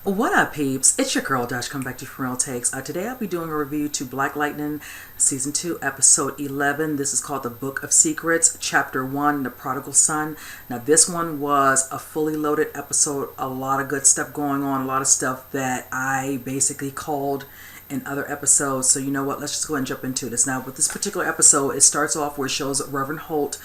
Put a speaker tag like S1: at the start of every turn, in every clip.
S1: What up, peeps? It's your girl Dash coming back to you from Real Takes. Today I'll be doing a review to Black Lightning Season 2, Episode 11. This is called The Book of Secrets, Chapter 1, The Prodigal Son. Now this one was a fully loaded episode, a lot of good stuff going on, a lot of stuff that I basically called in other episodes. So you know what, let's just go ahead and jump into this. Now with this particular episode, it starts off where it shows Reverend Holt,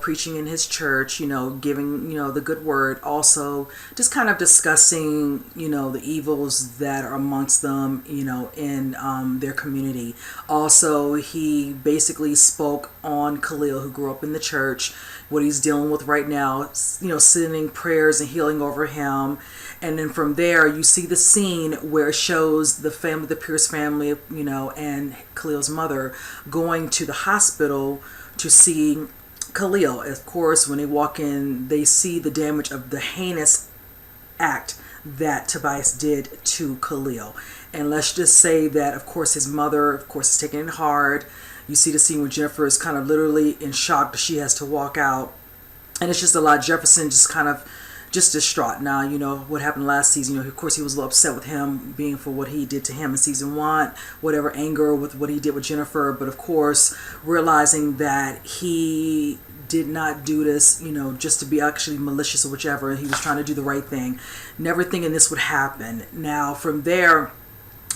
S1: preaching in his church, giving, the good word, also just kind of discussing, the evils that are amongst them, in their community. Also, he basically spoke on Khalil, who grew up in the church, what he's dealing with right now, sending prayers and healing over him. And then from there, you see the scene where it shows the family, the Pierce family, and Khalil's mother going to the hospital to see Khalil. Of course, when they walk in, they see the damage of the heinous act that Tobias did to Khalil. And let's just say that, of course, his mother, of course, is taking it hard. You see the scene where Jennifer is kind of literally in shock that she has to walk out. And it's just a lot. Jefferson just kind of just distraught. Now, what happened last season, of course, he was a little upset with him being for what he did to him in season 1, whatever anger with what he did with Jennifer. But of course, realizing that he did not do this, just to be actually malicious or whichever. He was trying to do the right thing, never thinking this would happen. Now, from there,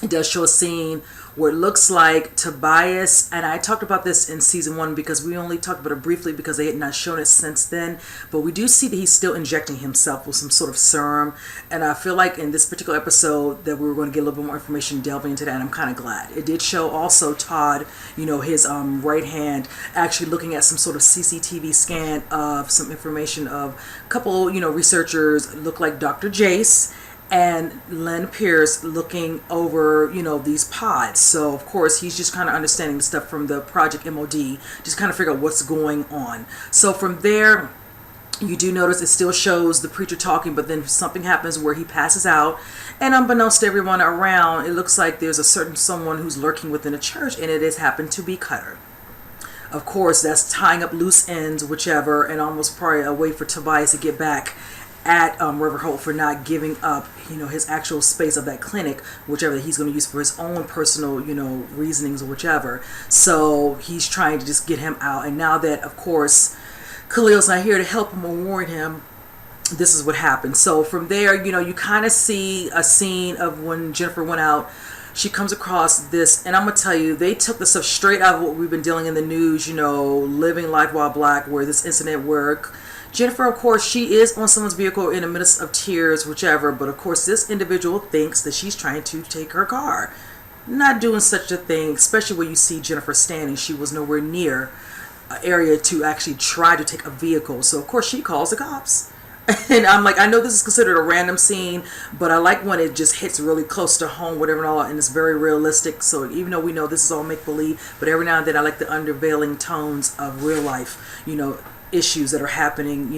S1: it does show a scene where it looks like Tobias, and I talked about this in season 1 because we only talked about it briefly because they had not shown it since then, but we do see that he's still injecting himself with some sort of serum. And I feel like in this particular episode that we were going to get a little bit more information delving into that, and I'm kind of glad. It did show also Todd, his right hand, actually looking at some sort of CCTV scan of some information of a couple, researchers, look like Dr. Jace and Len Pierce looking over, these pods. So of course he's just kind of understanding the stuff from the Project MOD, just kind of figure out what's going on. So from there, you do notice it still shows the preacher talking, but then something happens where he passes out, and unbeknownst to everyone around, it looks like there's a certain someone who's lurking within the church, and it has happened to be Cutter. Of course, that's tying up loose ends, whichever, and almost probably a way for Tobias to get back at Reverend Holt for not giving up, his actual space of that clinic, whichever he's going to use for his own personal, reasonings or whichever. So he's trying to just get him out. And now that, of course, Khalil's not here to help him or warn him, this is what happened. So from there, you kind of see a scene of when Jennifer went out. She comes across this, and I'm going to tell you, they took this stuff straight out of what we've been dealing in the news, Living Life While Black, where this incident where Jennifer, of course, she is on someone's vehicle in the midst of tears, whichever, but of course this individual thinks that she's trying to take her car. Not doing such a thing, especially where you see Jennifer standing. She was nowhere near an area to actually try to take a vehicle. So of course she calls the cops. And I'm like, I know this is considered a random scene, but I like when it just hits really close to home, whatever and all, and it's very realistic. So even though we know this is all make-believe, but every now and then I like the underveiling tones of real life, issues that are happening,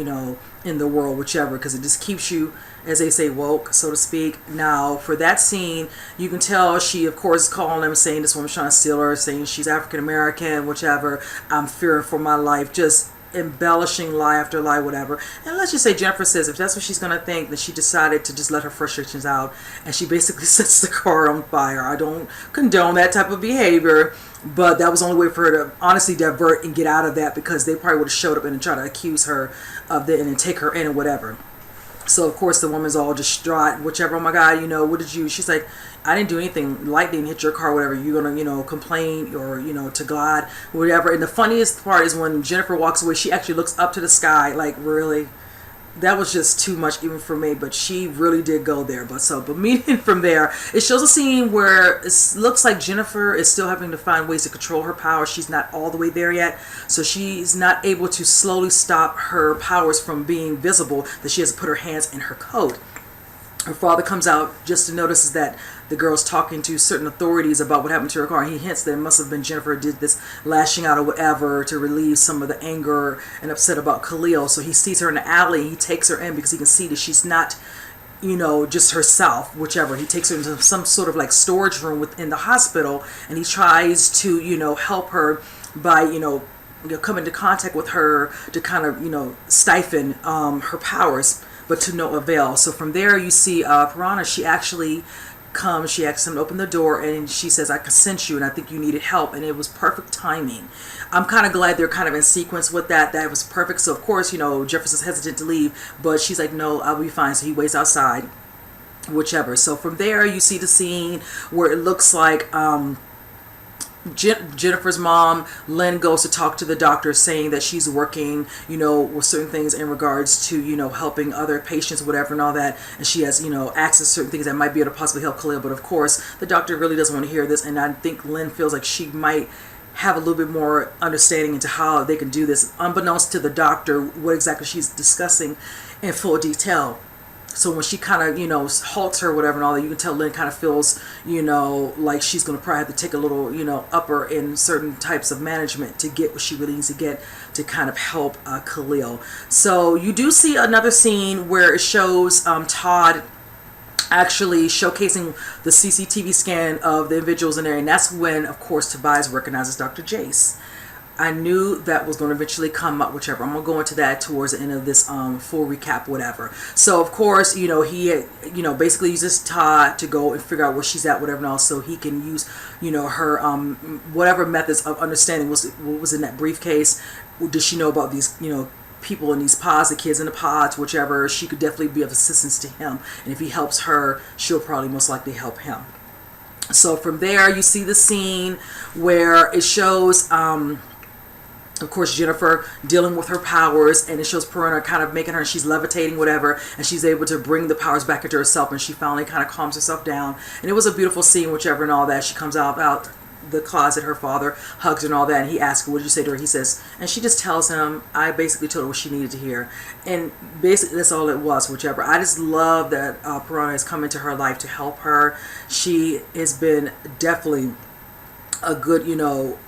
S1: in the world, whichever, because it just keeps you, as they say, woke, so to speak. Now, for that scene, you can tell she, of course, calling them, saying this woman's trying to steal her, saying she's African-American, whichever, I'm fearing for my life, just embellishing lie after lie, whatever. And let's just say Jennifer says if that's what she's going to think, then she decided to just let her frustrations out, and she basically sets the car on fire. I don't condone that type of behavior, but that was the only way for her to honestly divert and get out of that, because they probably would have showed up and tried to accuse her of it and then take her in or whatever. So of course the woman's all distraught, whichever. Oh my God, what did you? She's like, I didn't do anything. Light didn't hit your car, whatever. You're gonna, complain or to God, whatever. And the funniest part is when Jennifer walks away, she actually looks up to the sky, like, really. That was just too much even for me, but she really did go there. But meaning from there, it shows a scene where it looks like Jennifer is still having to find ways to control her power. She's not all the way there yet, so she's not able to slowly stop her powers from being visible, that she has to put her hands in her coat. Her father comes out just to notice that the girl's talking to certain authorities about what happened to her car. He hints that it must have been Jennifer who did this lashing out or whatever to relieve some of the anger and upset about Khalil. So he sees her in the alley and he takes her in because he can see that she's not, just herself, whichever. He takes her into some sort of like storage room within the hospital, and he tries to, help her by, come into contact with her to kind of, stifle her powers. but to no avail. So from there you see Piranha, she actually comes, she asks him to open the door, and she says, I could sense you and I think you needed help. And it was perfect timing. I'm kind of glad they're kind of in sequence with that. That was perfect. So of course, you know, Jefferson's hesitant to leave, but she's like, no, I'll be fine. So he waits outside, whichever. So from there you see the scene where it looks like Jennifer's mom, Lynn, goes to talk to the doctor, saying that she's working, you know, with certain things in regards to, you know, helping other patients, whatever, and all that. And she has, you know, access to certain things that might be able to possibly help Khalil. But of course, the doctor really doesn't want to hear this. And I think Lynn feels like she might have a little bit more understanding into how they can do this, unbeknownst to the doctor, what exactly she's discussing in full detail. So when she kind of, you know, halts her, whatever, and all that, you can tell Lynn kind of feels, you know, like she's going to probably have to take a little, you know, upper in certain types of management to get what she really needs to get to kind of help Khalil. So you do see another scene where it shows Todd actually showcasing the CCTV scan of the individuals in there, and that's when, of course, Tobias recognizes Dr. Jace. I knew that was going to eventually come up, whichever. I'm going to go into that towards the end of this full recap, whatever. So, of course, you know, he, you know, basically uses Todd to go and figure out where she's at, whatever, and all, so he can use, you know, her, whatever methods of understanding what was in that briefcase. Did she know about these, you know, people in these pods, the kids in the pods, whichever. She could definitely be of assistance to him. And if he helps her, she'll probably most likely help him. So from there, you see the scene where it shows, of course, Jennifer dealing with her powers, and it shows Piranha kind of making her, she's levitating, whatever, and she's able to bring the powers back into herself, and she finally kind of calms herself down. And it was a beautiful scene, whichever, and all that. She comes out the closet, her father hugs her and all that, and he asks her, what did you say to her? He says, and she just tells him, I basically told her what she needed to hear. And basically that's all it was, whichever. I just love that Piranha has come into her life to help her. She has been definitely a good, you know,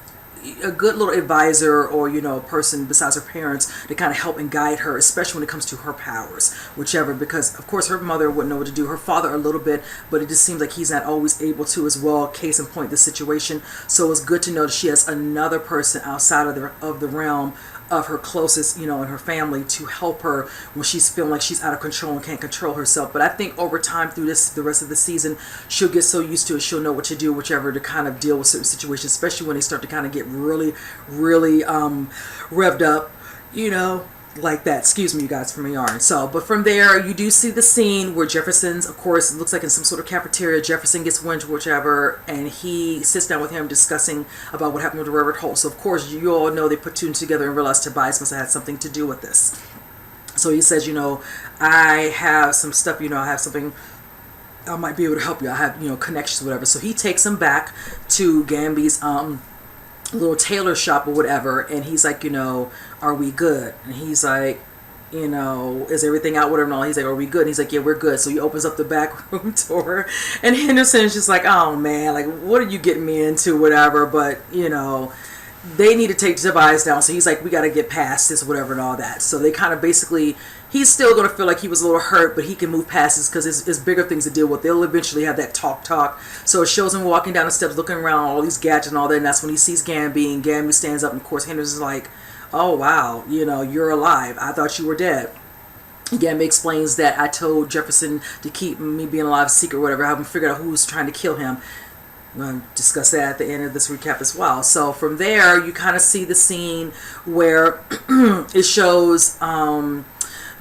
S1: a good little advisor, or, you know, a person besides her parents to kind of help and guide her, especially when it comes to her powers, whichever, because of course her mother wouldn't know what to do, her father a little bit, but it just seems like he's not always able to as well. Case in point, the situation. So it's good to know that she has another person outside of the realm of her closest, you know, in her family, to help her when she's feeling like she's out of control and can't control herself. But I think over time through the rest of the season, she'll get so used to it, she'll know what to do, whichever, to kind of deal with certain situations, especially when they start to kind of get really, really revved up, you know, like that. Excuse me, you guys, for my yarn. So, but from there, you do see the scene where Jefferson's, of course, it looks like in some sort of cafeteria, Jefferson gets wind, whichever, and he sits down with him discussing about what happened with the Reverend Holt. So, of course, you all know they put two and two together and realized Tobias must have had something to do with this. So he says, you know, I have some stuff, you know, I have something, I might be able to help you. I have, you know, connections, whatever. So he takes him back to Gamby's little tailor shop or whatever, and he's like, you know, are we good? And he's like, you know, is everything out, whatever, and all. He's like, are we good? And he's like, yeah, we're good. So he opens up the back room door, and Henderson's just like, oh man, like, what are you getting me into, whatever. But, you know, they need to take Tobias down. So he's like, we got to get past this, whatever, and all that. So they kind of basically, he's still going to feel like he was a little hurt, but he can move past this because it's bigger things to deal with. They'll eventually have that talk. So it shows him walking down the steps, looking around, all these gadgets and all that, and that's when he sees Gamby, and Gamby stands up, and of course Henderson's like, oh wow, you know, you're alive. I thought you were dead. Gamby explains that I told Jefferson to keep me being alive a secret, whatever. I haven't figured out who's trying to kill him. We're going to discuss that at the end of this recap as well. So from there, you kind of see the scene where it shows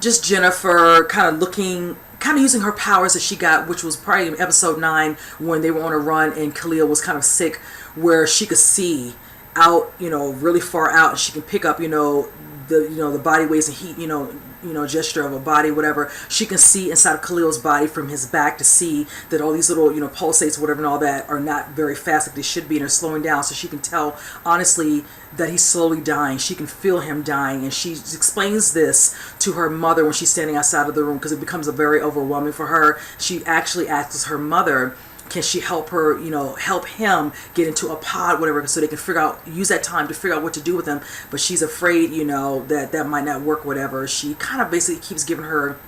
S1: just Jennifer kind of looking, kind of using her powers that she got, which was probably in episode 9 when they were on a run and Khalil was kind of sick, where she could see out, you know, really far out, and she can pick up, you know, the body weights and heat, you know, gesture of a body, whatever. She can see inside of Khalil's body from his back to see that all these little, you know, pulsates, whatever, and all that are not very fast like they should be, and are slowing down. So she can tell, honestly, that he's slowly dying. She can feel him dying, and she explains this to her mother when she's standing outside of the room, because it becomes a very overwhelming for her. She actually asks her mother, can she help her, you know, help him get into a pod, whatever, so they can figure out, use that time to figure out what to do with him. But she's afraid, you know, that might not work, whatever. She kind of basically keeps giving her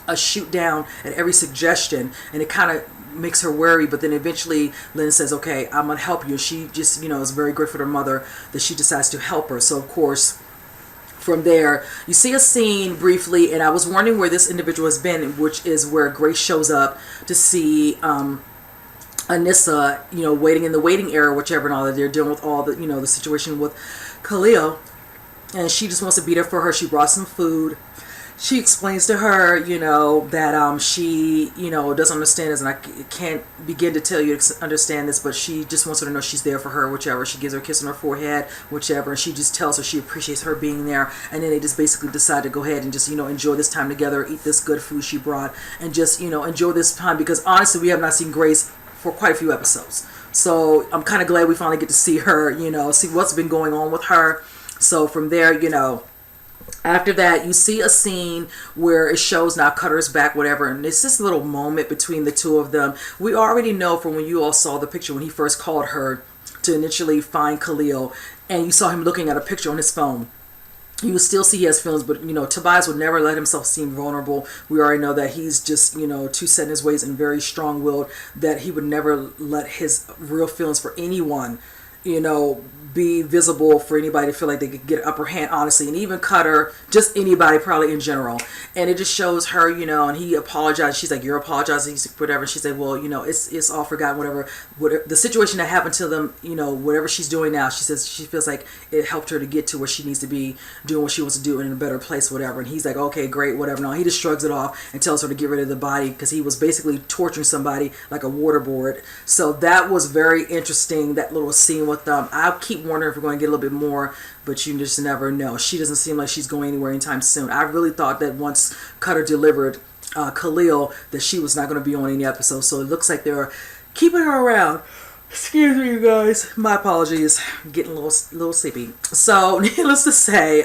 S1: a shoot down at every suggestion, and it kind of makes her worry. But then eventually Lynn says, okay, I'm going to help you. She just, you know, is very grateful to her mother that she decides to help her. So, of course, From there, you see a scene briefly, and I was wondering where this individual has been, which is where Grace shows up to see Anissa, waiting in the waiting area, whichever, and all that. They're dealing with all the, the situation with Khalil, and she just wants to be there for her. She brought some food. She explains to her, that she, doesn't understand this, and I can't begin to tell you to understand this, but she just wants her to know she's there for her, whichever. She gives her a kiss on her forehead, whichever, and she just tells her she appreciates her being there, and then they just basically decide to go ahead and just, enjoy this time together, eat this good food she brought, and just, enjoy this time, because honestly, we have not seen Grace for quite a few episodes. So I'm kind of glad we finally get to see her, see what's been going on with her. So from there, after that, you see a scene where it shows now Cutter's back, whatever, and it's this little moment between the two of them. We already know from when you all saw the picture when he first called her to initially find Khalil, and you saw him looking at a picture on his phone. You would still see he has feelings, but Tobias would never let himself seem vulnerable. We already know that he's just too set in his ways and very strong-willed, that he would never let his real feelings for anyone be visible for anybody to feel like they could get an upper hand, honestly, and even Cutter, just anybody probably in general. And it just shows her, and he apologized. She's like, "You're apologizing," whatever. She said, "Well, it's all forgotten, whatever the situation that happened to them, whatever she's doing now." She says she feels like it helped her to get to where she needs to be, doing what she wants to do in a better place, whatever. And he's like, "Okay, great, whatever." No, he just shrugs it off and tells her to get rid of the body, because he was basically torturing somebody like a waterboard. So that was very interesting, that little scene with them. I keep wondering if we're going to get a little bit more, but you just never know. She doesn't seem like she's going anywhere anytime soon. I really thought that once Cutter delivered Khalil, that she was not going to be on any episode. So it looks like they're keeping her around. Excuse me, you guys. My apologies. I'm getting a little sleepy. So needless to say,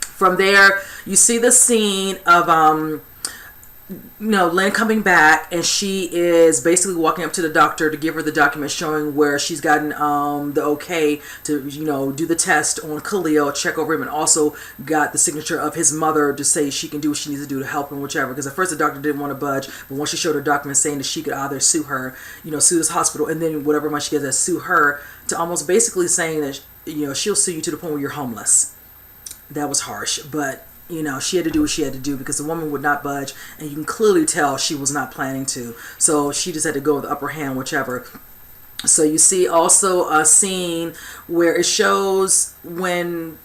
S1: from there you see the scene of Lynn coming back, and she is basically walking up to the doctor to give her the document showing where she's gotten the okay to do the test on Khalil, check over him, and also got the signature of his mother to say she can do what she needs to do to help him, whichever. Because at first the doctor didn't want to budge, but once she showed her document saying that she could either sue her, sue this hospital, and then whatever money she gets, sue her, to almost basically saying that she'll sue you to the point where you're homeless. That was harsh, but she had to do what she had to do, because the woman would not budge, and you can clearly tell she was not planning to. So she just had to go with the upper hand, whichever. So you see also a scene where it shows when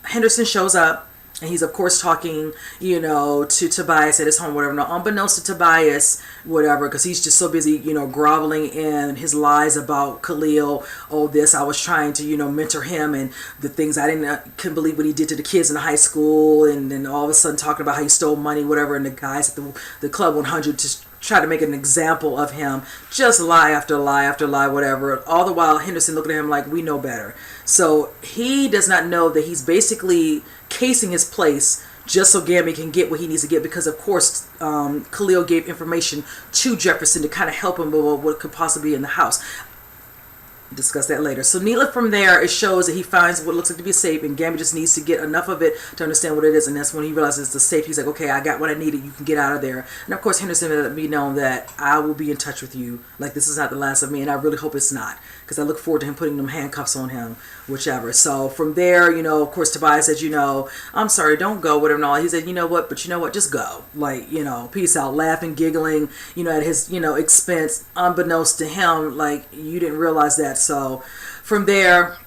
S1: Henderson shows up, and he's of course talking, to Tobias at his home, whatever. Now, unbeknownst to Tobias, whatever, because he's just so busy, groveling in his lies about Khalil. Oh, this, I was trying to, mentor him, and the things I couldn't believe what he did to the kids in the high school, and then all of a sudden talking about how he stole money, whatever, and the guys at the Club 100 just try to make an example of him, just lie after lie after lie, whatever. All the while, Henderson looking at him like, we know better. So he does not know that he's basically casing his place just so Gammy can get what he needs to get, because of course Khalil gave information to Jefferson to kind of help him with what could possibly be in the house. Discuss that later. So needless from there, it shows that he finds what looks like to be a safe, and Gammy just needs to get enough of it to understand what it is, and that's when he realizes it's a safe. He's like, okay, I got what I needed, you can get out of there. And of course Henderson let me know that I will be in touch with you, like this is not the last of me, and I really hope it's not, because I look forward to him putting them handcuffs on him, whichever. So from there, of course Tobias said, I'm sorry, don't go, whatever, and all. He said, you know what, just go, like, peace out, laughing, giggling, at his, expense, unbeknownst to him, like, you didn't realize that. So from there,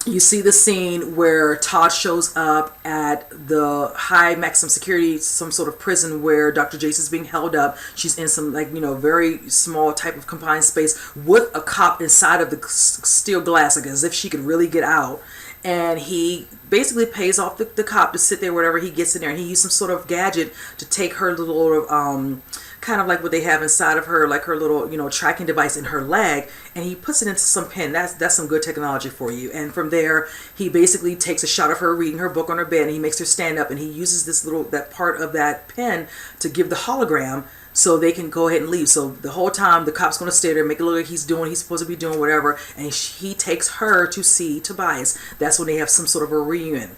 S1: you see the scene where Todd shows up at the high maximum security, some sort of prison where Dr. Jace is being held up. She's in some, very small type of confined space with a cop inside of the steel glass, like as if she could really get out. And he basically pays off the cop to sit there, whatever, he gets in there, and he used some sort of gadget to take her little kind of like what they have inside of her, like her little, tracking device in her leg, and he puts it into some pen. That's some good technology for you. And from there, he basically takes a shot of her reading her book on her bed, and he makes her stand up, and he uses that part of that pen to give the hologram so they can go ahead and leave. So the whole time, the cop's going to stay there, make it look like he's doing what he's supposed to be doing, whatever, and he takes her to see Tobias. That's when they have some sort of a reunion.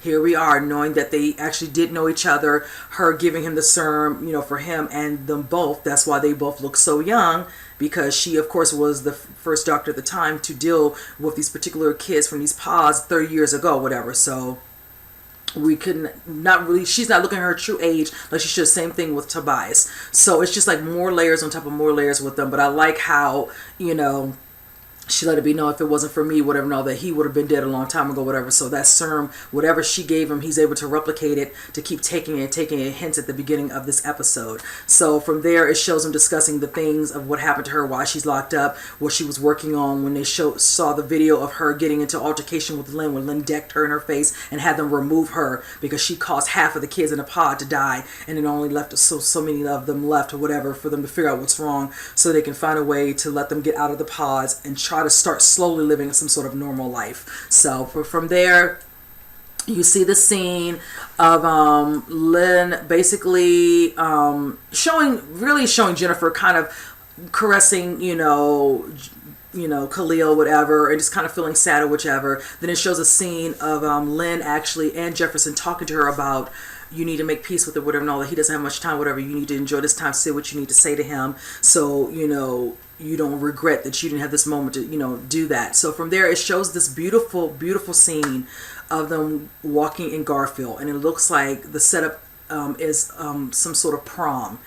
S1: Here we are, knowing that they actually did know each other, her giving him the serum, for him and them both. That's why they both look so young, because she, of course, was the first doctor at the time to deal with these particular kids from these pods 30 years ago, whatever. So we can not really, she's not looking at her true age like she should. Same thing with Tobias. So it's just like more layers on top of more layers with them. But I like how, she let it be known if it wasn't for me, whatever, and all that, he would have been dead a long time ago, whatever. So that serum, whatever she gave him, he's able to replicate it, to keep taking it, hints at the beginning of this episode. So from there, it shows him discussing the things of what happened to her, why she's locked up, what she was working on when they saw the video of her getting into altercation with Lynn, when Lynn decked her in her face and had them remove her because she caused half of the kids in the pod to die, and it only left so many of them left or whatever for them to figure out what's wrong so they can find a way to let them get out of the pods and try to start slowly living some sort of normal life. So from there, you see the scene of Lynn basically showing Jennifer kind of caressing, Khalil, whatever, and just kind of feeling sad or whichever. Then it shows a scene of Lynn actually and Jefferson talking to her about, you need to make peace with it, whatever, and all that. He doesn't have much time, whatever. You need to enjoy this time, say what you need to say to him, so you don't regret that you didn't have this moment to do that. So from there, it shows this beautiful, beautiful scene of them walking in Garfield, and it looks like the setup is some sort of prom,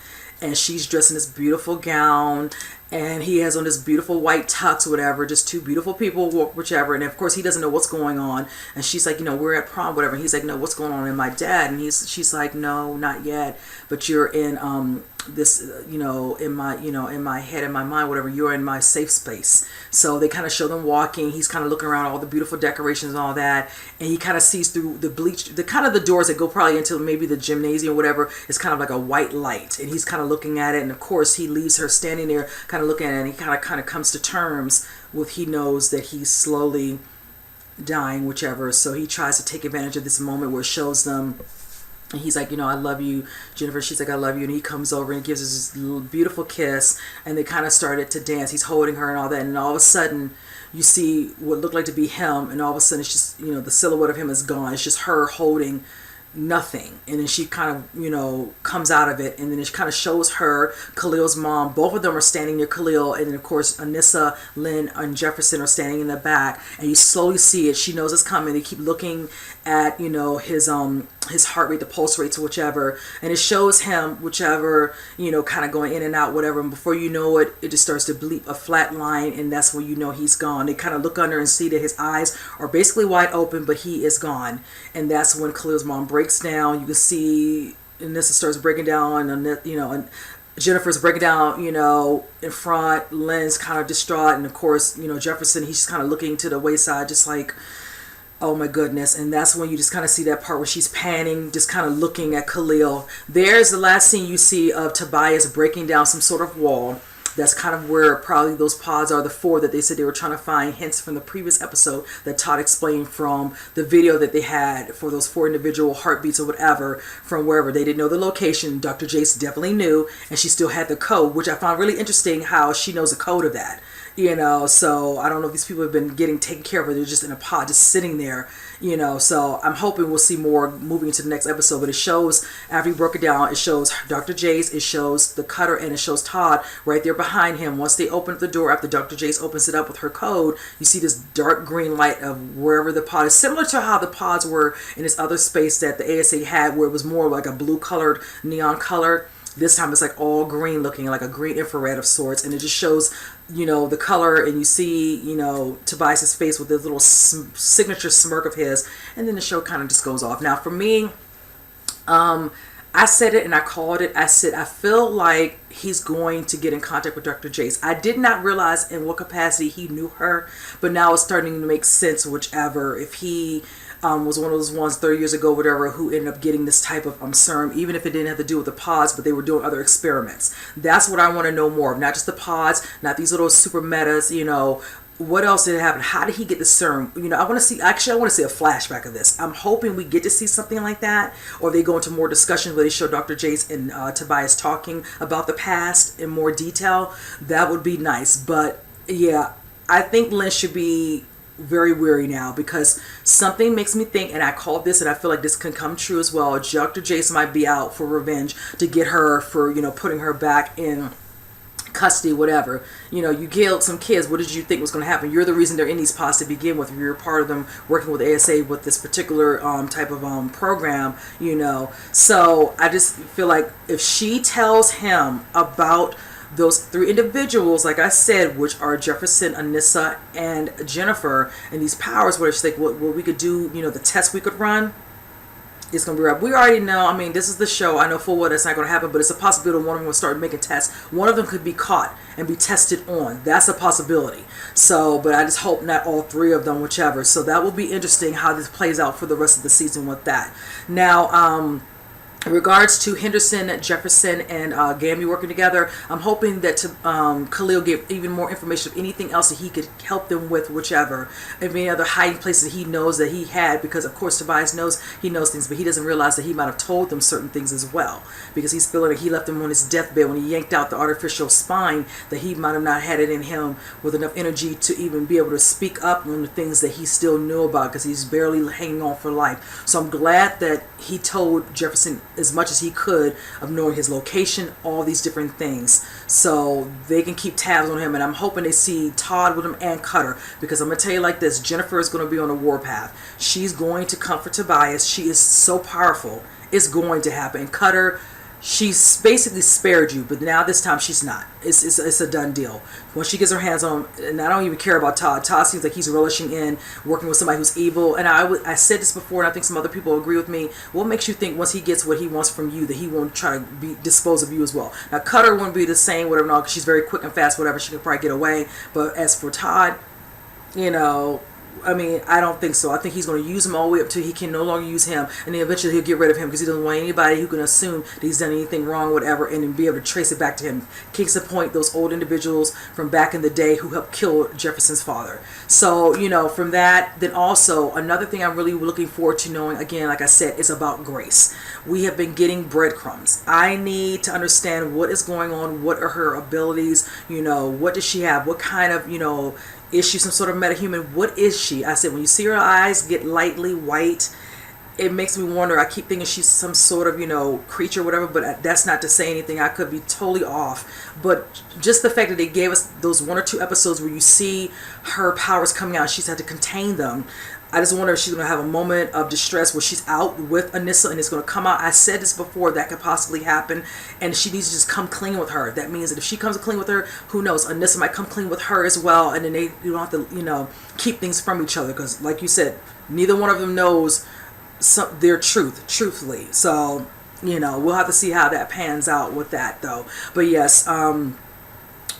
S1: and she's dressed in this beautiful gown, and he has on this beautiful white tux, whatever, just two beautiful people, whichever. And of course, he doesn't know what's going on. And she's like, we're at prom, whatever. And he's like, no, what's going on in my dad? And she's like, no, not yet. But you're in this, in my head, in my mind, whatever. You're in my safe space. So they kind of show them walking. He's kind of looking around all the beautiful decorations and all that. And he kind of sees through the the doors that go probably into maybe the gymnasium or whatever. It's kind of like a white light. And he's kind of looking at it. And of course, he leaves her standing there, kind of looking at it, and he kind of comes to terms with, he knows that he's slowly dying, whichever. So he tries to take advantage of this moment where it shows them, and he's like, I love you, Jennifer. She's like, I love you. And he comes over and gives her this little beautiful kiss, and they kind of started to dance. He's holding her and all that, and all of a sudden you see what looked like to be him, and all of a sudden it's just, the silhouette of him is gone. It's just her holding nothing. And then she kind of comes out of it, and then it kind of shows her, Khalil's mom. Both of them are standing near Khalil, and then of course Anissa, Lynn, and Jefferson are standing in the back, and you slowly see it. She knows it's coming. They keep looking at his heart rate, the pulse rates, whichever, and it shows him, whichever, kind of going in and out, whatever, and before you know it, it just starts to bleep a flat line, and that's when he's gone. They kind of look under and see that his eyes are basically wide open, but he is gone. And that's when Khalil's mom breaks down. You can see Anissa starts breaking down, and Jennifer's breaking down, in front. Lynn's kind of distraught, and of course, Jefferson, he's just kind of looking to the wayside, just like, oh my goodness. And that's when you just kind of see that part where she's panning, just kind of looking at Khalil. There's the last scene you see of Tobias breaking down some sort of wall. That's kind of where probably those pods are, the 4 that they said they were trying to find, hints from the previous episode that Todd explained from the video that they had for those 4 individual heartbeats or whatever from wherever. They didn't know the location. Dr. Jace definitely knew, and she still had the code, which I found really interesting how she knows the code of that. So I don't know if these people have been getting taken care of, or they're just in a pod, just sitting there, so I'm hoping we'll see more moving into the next episode. But it shows, after he broke it down, it shows Dr. Jace, it shows the cutter, and it shows Todd right there behind him. Once they open up the door, after Dr. Jace opens it up with her code, you see this dark green light of wherever the pod is, similar to how the pods were in this other space that the ASA had, where it was more like a blue colored, neon color. This time it's like all green looking, like a green infrared of sorts, and it just shows, the color, and you see, Tobias's face with this little signature smirk of his, and then the show kind of just goes off. Now for me, I said it and I called it. I said, I feel like he's going to get in contact with Dr. Jace. I did not realize in what capacity he knew her, but now it's starting to make sense, whichever, if he was one of those ones 30 years ago, whatever, who ended up getting this type of serum, even if it didn't have to do with the pods, but they were doing other experiments. That's what I want to know more of. Not just the pods, not these little super metas, what else did happen? How did he get the serum? I want to see, actually, I want to see a flashback of this. I'm hoping we get to see something like that, or they go into more discussion where they show Dr. Jace and Tobias talking about the past in more detail. That would be nice. But yeah, I think Lynn should be very weary now, because something makes me think, and I called this, and I feel like this can come true as well. Dr. Jace might be out for revenge to get her for, putting her back in custody, whatever. You killed some kids. What did you think was going to happen? You're the reason they're in these pods to begin with. You're part of them working with ASA with this particular type of program, So I just feel like if she tells him about those three individuals, like I said, which are Jefferson, Anissa, and Jennifer, and these powers, where she's like, what we could do, the test we could run, it's going to be right. We already know, this is the show. I know full well that's not going to happen, but it's a possibility one of them will start making tests. One of them could be caught and be tested on. That's a possibility. So, but I just hope not all three of them, whichever. So that will be interesting how this plays out for the rest of the season with that. Now, in regards to Henderson, Jefferson, and Gamby working together, I'm hoping that Khalil give even more information of anything else that he could help them with, whichever. If any other hiding places he knows that he had, because of course Tobias knows he knows things, but he doesn't realize that he might have told them certain things as well, because he's feeling that he left them on his deathbed when he yanked out the artificial spine, that he might have not had it in him with enough energy to even be able to speak up on the things that he still knew about, because he's barely hanging on for life. So I'm glad that he told Jefferson as much as he could of knowing his location, all these different things, so they can keep tabs on him. And I'm hoping they see Todd with him and Cutter, because I'm going to tell you like this, Jennifer is going to be on a warpath. She's going to comfort Tobias. She is so powerful. It's going to happen. And Cutter, she's basically spared you, but now this time she's not. It's a done deal. Once she gets her hands on him, and I don't even care about Todd. Todd seems like he's relishing in working with somebody who's evil. And I said this before, and I think some other people agree with me. What makes you think once he gets what he wants from you that he won't try to dispose of you as well? Now, Cutter wouldn't be the same, whatever, because she's very quick and fast, whatever. She can probably get away. But as for Todd, I don't think so. I think he's going to use him all the way up till he can no longer use him, and then eventually he'll get rid of him, because he doesn't want anybody who can assume that he's done anything wrong, whatever, and then be able to trace it back to him. Case in point, those old individuals from back in the day who helped kill Jefferson's father. So, from that, then also another thing I'm really looking forward to knowing, again, like I said, is about Grace. We have been getting breadcrumbs. I need to understand what is going on, what are her abilities, what does she have, what kind of, is she some sort of metahuman? What is she? I said, when you see her eyes get lightly white, it makes me wonder. I keep thinking she's some sort of, creature or whatever, but that's not to say anything. I could be totally off. But just the fact that they gave us those 1 or 2 episodes where you see her powers coming out, she's had to contain them. I just wonder if she's going to have a moment of distress where she's out with Anissa and it's going to come out. I said this before, that could possibly happen, and she needs to just come clean with her. That means that if she comes clean with her, who knows, Anissa might come clean with her as well, and then you don't have to, keep things from each other, because like you said, neither one of them knows their truthfully. So, we'll have to see how that pans out with that, though. But yes,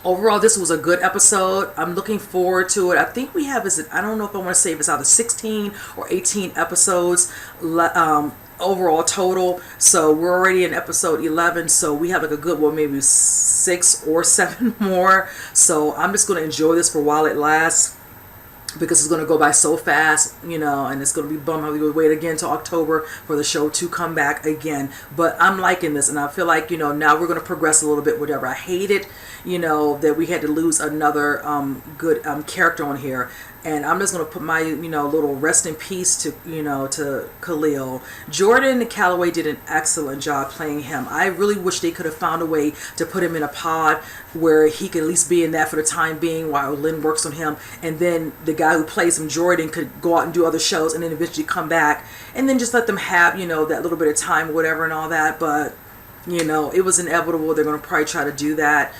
S1: overall, this was a good episode. I'm looking forward to it. I think we have, I don't know if I want to say if it's either 16 or 18 episodes overall total. So we're already in episode 11. So we have like a good, maybe 6 or 7 more. So I'm just going to enjoy this for while it lasts, because it's going to go by so fast, and it's going to be bummed how we would wait again till October for the show to come back again. But I'm liking this, and I feel like, now we're going to progress a little bit, whatever. I hate it, that we had to lose another good character on here. And I'm just going to put my, little rest in peace to, to Khalil. Jordan Calloway did an excellent job playing him. I really wish they could have found a way to put him in a pod where he could at least be in that for the time being while Lynn works on him. And then the guy who plays him, Jordan, could go out and do other shows and then eventually come back. And then just let them have, that little bit of time, whatever, and all that. But, it was inevitable. They're going to probably try to do that.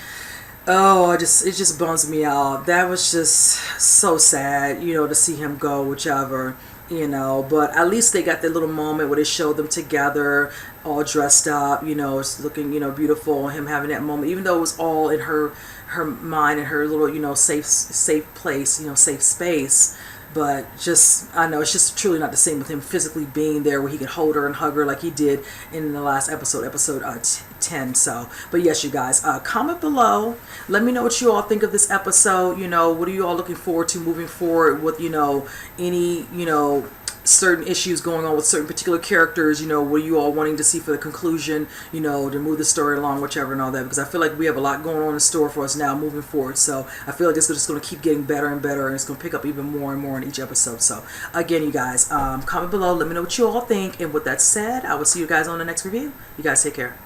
S1: Oh, it just bums me out. That was just so sad, to see him go, whichever, but at least they got that little moment where they showed them together, all dressed up, it's looking, beautiful, him having that moment, even though it was all in her mind and her little, safe place, safe space. But I know it's just truly not the same with him physically being there where he could hold her and hug her like he did in the last episode 10. So, but yes, you guys, comment below. Let me know what you all think of this episode. What are you all looking forward to moving forward with, any, certain issues going on with certain particular characters, what are you all wanting to see for the conclusion, to move the story along, whichever, and all that, because I feel like we have a lot going on in store for us now moving forward. So I feel like it's just going to keep getting better and better, and it's going to pick up even more and more in each episode. So again, you guys, comment below, let me know what you all think, and with that said, I will see you guys on the next review. You guys take care.